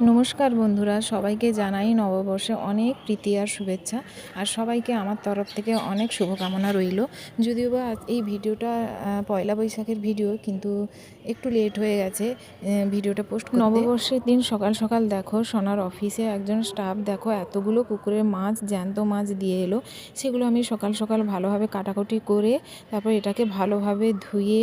নমস্কার বন্ধুরা, সবাইকে জানাই নববর্ষে অনেক প্রীতি আর শুভেচ্ছা। আর সবাইকে আমার তরফ থেকে অনেক শুভকামনা রইল। যদিও বা এই ভিডিওটা পয়লা বৈশাখের ভিডিও, কিন্তু একটু লেট হয়ে গেছে ভিডিওটা পোস্ট করতে। নববর্ষের দিন সকাল সকাল দেখো সোনার অফিসে একজন স্টাফ দেখো এতগুলো পুকুরের মাছ, জ্যান্ত মাছ দিয়ে এলো। সেগুলো আমি সকাল সকাল ভালোভাবে কাটাকুটি করে তারপর এটাকে ভালোভাবে ধুয়ে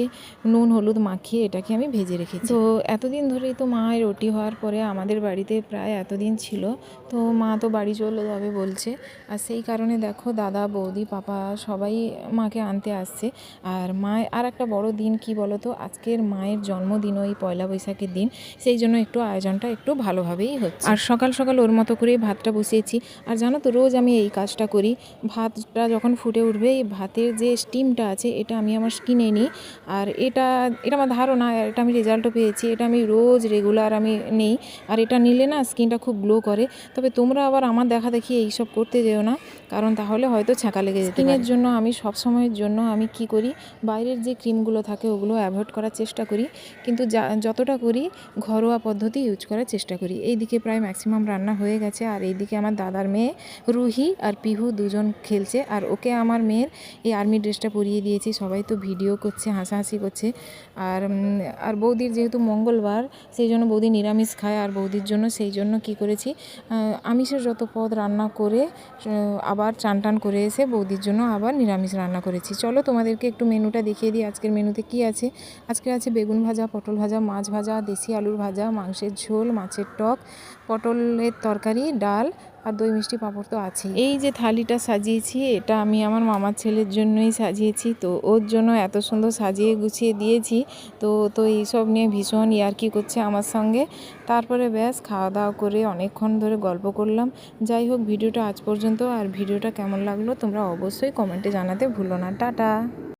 নুন হলুদ মাখিয়ে এটাকে আমি ভেজে রেখেছি। তো এতদিন ধরেই তো মায়ের ওটি হওয়ার পরে আমাদের বাড়িতে প্রায় এতদিন ছিল, তো মা তো বাড়ি চলে যাবে বলছে। আর সেই কারণে দেখো দাদা বৌদি পাপা সবাই মাকে আনতে আসছে। আর মায়ের আর একটা বড় দিন কি বলো তো, আজকের মায়ের জন্মদিন, ওই পয়লা বৈশাখের দিন, সেই জন্য একটু আয়োজনটা একটু ভালোভাবেই হচ্ছে। আর সকাল সকাল ওর মতো করেই ভাতটা বসিয়েছি। আর জানো তো, রোজ আমি এই কাজটা করি। ভাতটা যখন ফুটে উঠবে, এই ভাতের যে স্টিমটা আছে এটা আমি আমার স্কিনে নিই। আর এটা আমার ধারণা, এটা আমি রেজাল্টও পেয়েছি, এটা আমি রোজ রেগুলার আমি নেই। আর এটা নিলে না স্কিনটা খুব গ্লো করে। তবে তোমরা আবার আমার দেখা দেখি এইসব করতে যেও না, কারণ তাহলে হয়তো ছ্যাঁকা লেগে যেতে পারে। স্কিনের জন্য আমি সব সময়ের জন্য আমি কি করি, বাইরের যে ক্রিমগুলো থাকে ওগুলো অ্যাভয়েড করার চেষ্টা করি, কিন্তু যতটা করি ঘরোয়া পদ্ধতি ইউজ করার চেষ্টা করি। এইদিকে প্রায় ম্যাক্সিমাম রান্না হয়ে গেছে। আর এইদিকে আমার দাদার মেয়ে রুহি আর পিহু দুজন খেলছে। আর ওকে আমার মেয়ের এই আর্মি ড্রেসটা পরিয়ে দিয়েছি। সবাই তো ভিডিও করছে, হাসাহাসি করছে। আর বৌদির যেহেতু মঙ্গলবার, সেই জন্য বৌদি নিরামিষ খায়। আর বৌদির জন্য সেই জন্য কি করেছি, আমিষের যত পদ রান্না করে আবার চান টান করে এসে বৌদির জন্য আবার নিরামিষ রান্না করেছি। চলো তোমাদেরকে একটু মেনুটা দেখিয়ে দিই। আজকের মেনুতে কি আছে। আজকে আছে বেগুন ভাজা, পটল ভাজা, মাছ ভাজা, দেশি আলুর ভাজা, মাংসের ঝোল, মাছের টক, পটলের তরকারি, ডাল আর দই মিষ্টি পাঁপড় তো আছেই। এই যে থালিটা সাজিয়েছি, এটা আমি আমার মামার ছেলের জন্যই সাজিয়েছি। তো ওর জন্য এত সুন্দর সাজিয়ে গুছিয়ে দিয়েছি। তো এইসব নিয়ে ভীষণ ইয়ার্কি করছে আমার সঙ্গে। তারপরে ব্যাস খাওয়া দাওয়া করে অনেকক্ষণ ধরে গল্প করলাম। যাই হোক, ভিডিওটা আজ পর্যন্ত। আর ভিডিওটা কেমন লাগলো তোমরা অবশ্যই কমেন্টে জানাতে ভুলো না। টাটা।